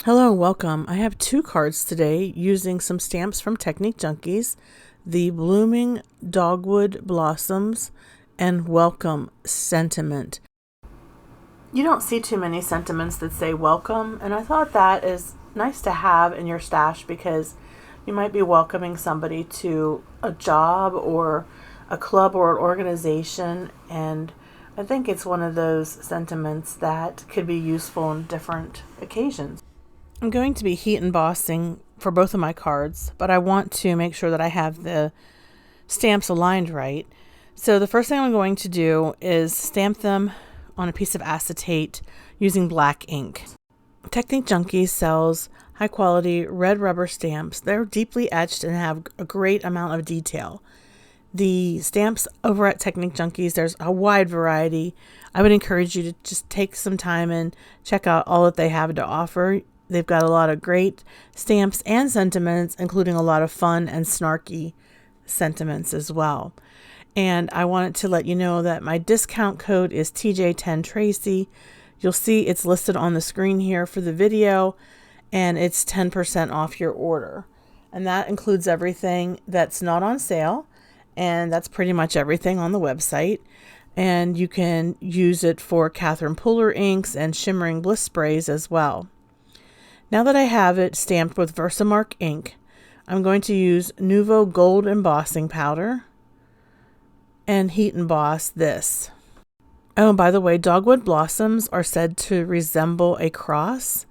Hello and welcome. I have two cards today using some stamps from Technique Junkies, the Blooming Dogwood Blossoms and Welcome Sentiment. You don't see too many sentiments that say welcome, and I thought that is nice to have in your stash because you might be welcoming somebody to a job or a club or an organization, and I think it's one of those sentiments that could be useful in different occasions. I'm going to be heat embossing for both of my cards, but I want to make sure that I have the stamps aligned right. So the first thing I'm going to do is stamp them on a piece of acetate using black ink. Technique Junkies sells high quality red rubber stamps. They're deeply etched and have a great amount of detail. The stamps over at Technique Junkies, there's a wide variety. I would encourage you to just take some time and check out all that they have to offer. They've got a lot of great stamps and sentiments, including a lot of fun and snarky sentiments as well. And I wanted to let you know that my discount code is TJ10Tracy. You'll see it's listed on the screen here for the video, and it's 10% off your order. And that includes everything that's not on sale, and that's pretty much everything on the website. And you can use it for Catherine Puller inks and shimmering bliss sprays as well. Now that I have it stamped with Versamark ink, I'm going to use Nuvo Gold Embossing Powder and heat emboss this. Oh, and by the way, Dogwood Blossoms are said to resemble a cross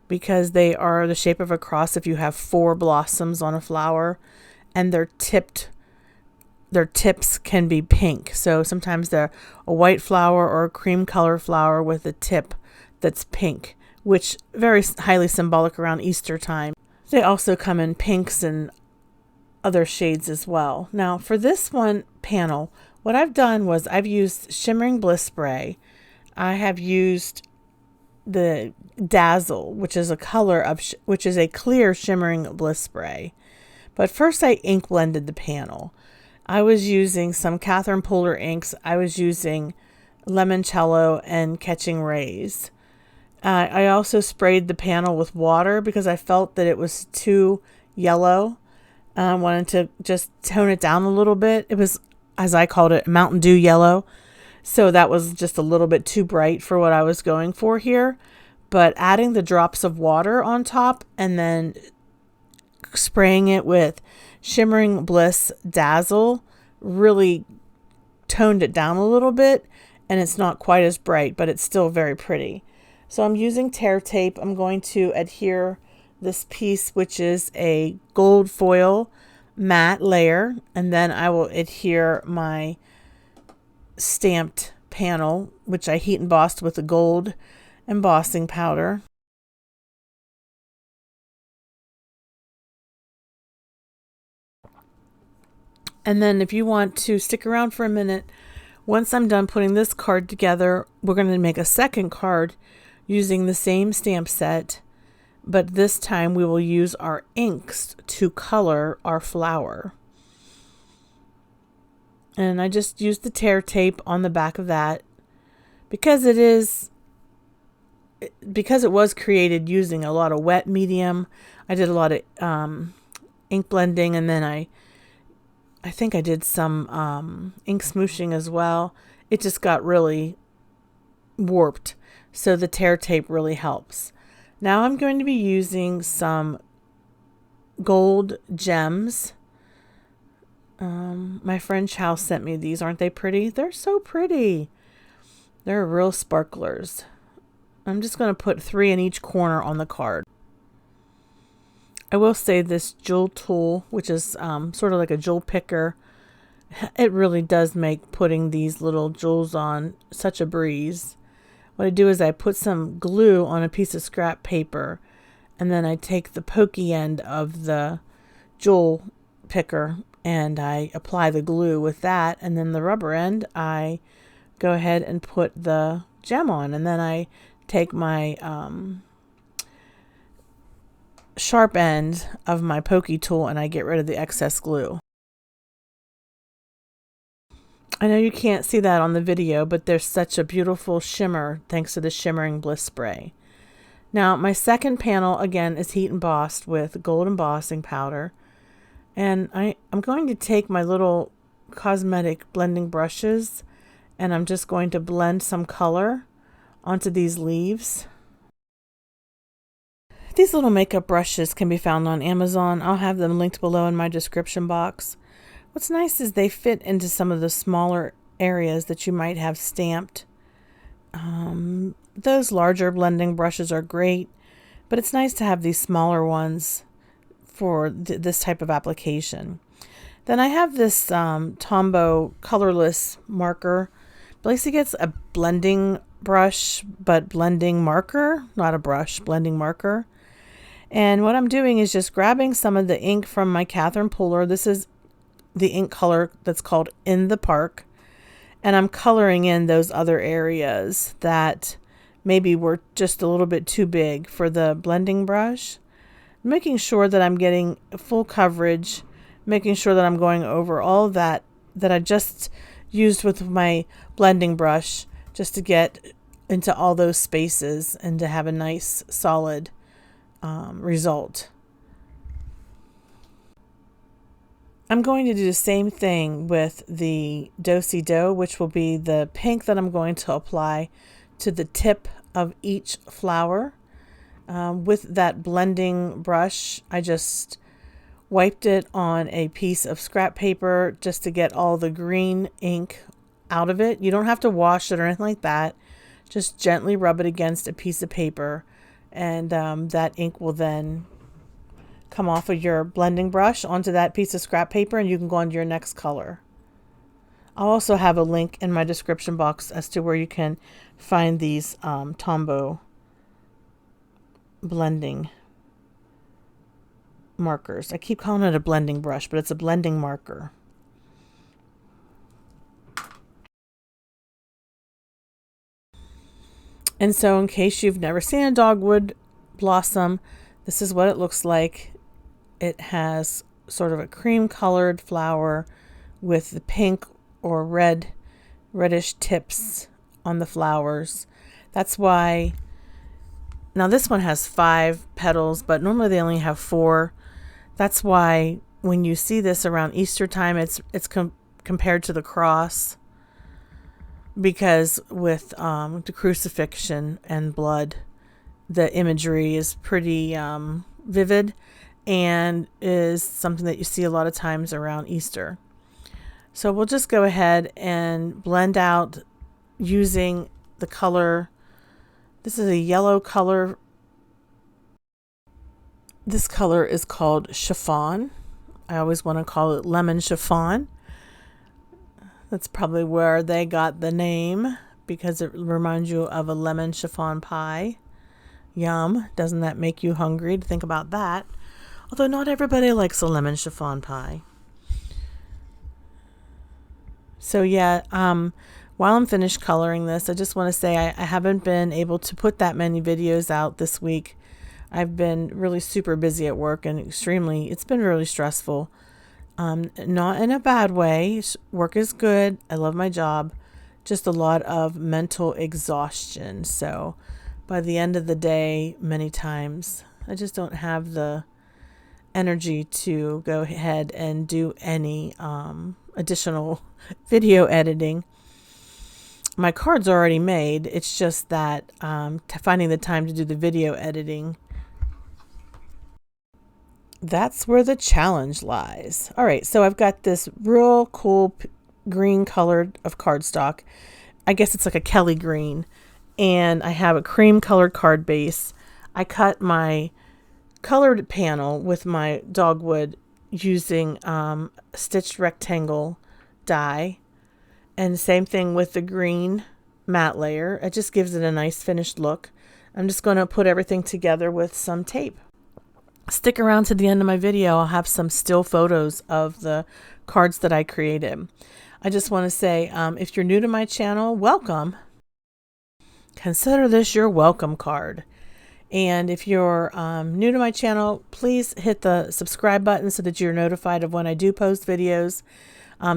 because they are the shape of a cross if you have 4 blossoms on a flower, and their tips can be pink. So sometimes they're a white flower or a cream color flower with a tip that's pink, which very highly symbolic around Easter time. They also come in pinks and other shades as well. Now for this one panel, what I've done was I've used Shimmering Bliss Spray. I have used the Dazzle, which is a which is a clear shimmering bliss spray. But first I ink blended the panel. I was using some Catherine Puller inks. I was using Limoncello and Catching Rays. I also sprayed the panel with water because I felt that it was too yellow. I wanted to just tone it down a little bit. It was, as I called it, Mountain Dew yellow. So that was just a little bit too bright for what I was going for here. But adding the drops of water on top and then spraying it with Shimmering Bliss Dazzle really toned it down a little bit. And it's not quite as bright, but it's still very pretty. So I'm using tear tape. I'm going to adhere this piece, which is a gold foil matte layer, and then I will adhere my stamped panel, which I heat embossed with the gold embossing powder. And then if you want to stick around for a minute, once I'm done putting this card together, we're going to make a second card using the same stamp set, but this time we will use our inks to color our flower. And I just used the tear tape on the back of that because it was created using a lot of wet medium. I did a lot of ink blending, and then I think I did some ink smooshing as well. It just got really warped, so the tear tape really helps. Now I'm going to be using some gold gems. My friend Chow sent me these. Aren't they pretty? They're so pretty. They're real sparklers. I'm just going to put 3 in each corner on the card. I will say this jewel tool, which is sort of like a jewel picker, it really does make putting these little jewels on such a breeze. What I do is I put some glue on a piece of scrap paper, and then I take the pokey end of the jewel picker and I apply the glue with that, and then the rubber end I go ahead and put the gem on, and then I take my sharp end of my pokey tool and I get rid of the excess glue. I know you can't see that on the video, but there's such a beautiful shimmer thanks to the Shimmering Bliss Spray. Now my second panel again is heat embossed with gold embossing powder, and I'm going to take my little cosmetic blending brushes and I'm just going to blend some color onto these leaves. These little makeup brushes can be found on Amazon. I'll have them linked below in my description box. What's nice is they fit into some of the smaller areas that you might have stamped. Those larger blending brushes are great, but it's nice to have these smaller ones for this type of application. Then I have this Tombow Colorless Marker. Basically gets a blending brush, but blending marker, not a brush, blending marker. And what I'm doing is just grabbing some of the ink from my Catherine Pooler. This is the ink color that's called In the Park. And I'm coloring in those other areas that maybe were just a little bit too big for the blending brush. Making sure that I'm getting full coverage, making sure that I'm going over all of that I just used with my blending brush, just to get into all those spaces and to have a nice solid result. I'm going to do the same thing with the Do-Si-Do, which will be the pink that I'm going to apply to the tip of each flower. With that blending brush, I just wiped it on a piece of scrap paper just to get all the green ink out of it. You don't have to wash it or anything like that. Just gently rub it against a piece of paper, and that ink will then come off of your blending brush onto that piece of scrap paper, and you can go on to your next color. I'll also have a link in my description box as to where you can find these Tombow blending markers. I keep calling it a blending brush, but it's a blending marker. And so in case you've never seen a Dogwood Blossom, this is what it looks like. It has sort of a cream colored flower with the pink or reddish tips on the flowers. That's why, now this one has 5 petals, but normally they only have 4. That's why when you see this around Easter time, it's compared to the cross, because with the crucifixion and blood, the imagery is pretty vivid and is something that you see a lot of times around Easter. So we'll just go ahead and blend out using the color. This is a yellow color. This color is called Chiffon. I always want to call it lemon chiffon. That's probably where they got the name, because it reminds you of a lemon chiffon pie. Yum. Doesn't that make you hungry to think about that? Although not everybody likes a lemon chiffon pie. So yeah, while I'm finished coloring this, I just want to say I haven't been able to put that many videos out this week. I've been really super busy at work, and it's been really stressful. Not in a bad way. Work is good. I love my job. Just a lot of mental exhaustion. So by the end of the day, many times, I just don't have the energy to go ahead and do any additional video editing. My card's already made. It's just that finding the time to do the video editing, that's where the challenge lies. All right, so I've got this real cool green colored of cardstock. I guess it's like a Kelly green. And I have a cream colored card base. I cut my colored panel with my dogwood using stitched rectangle die. And same thing with the green matte layer. It just gives it a nice finished look. I'm just going to put everything together with some tape. Stick around to the end of my video. I'll have some still photos of the cards that I created. I just want to say, if you're new to my channel, welcome. Consider this your welcome card. And if you're new to my channel, please hit the subscribe button so that you're notified of when I do post videos.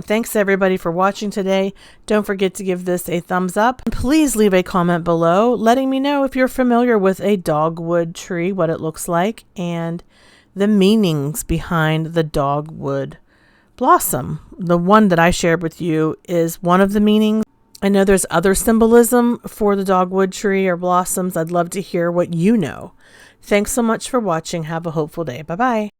Thanks everybody for watching today. Don't forget to give this a thumbs up. Please leave a comment below letting me know if you're familiar with a dogwood tree, what it looks like, and the meanings behind the dogwood blossom. The one that I shared with you is one of the meanings. I know there's other symbolism for the dogwood tree or blossoms. I'd love to hear what you know. Thanks so much for watching. Have a hopeful day. Bye-bye.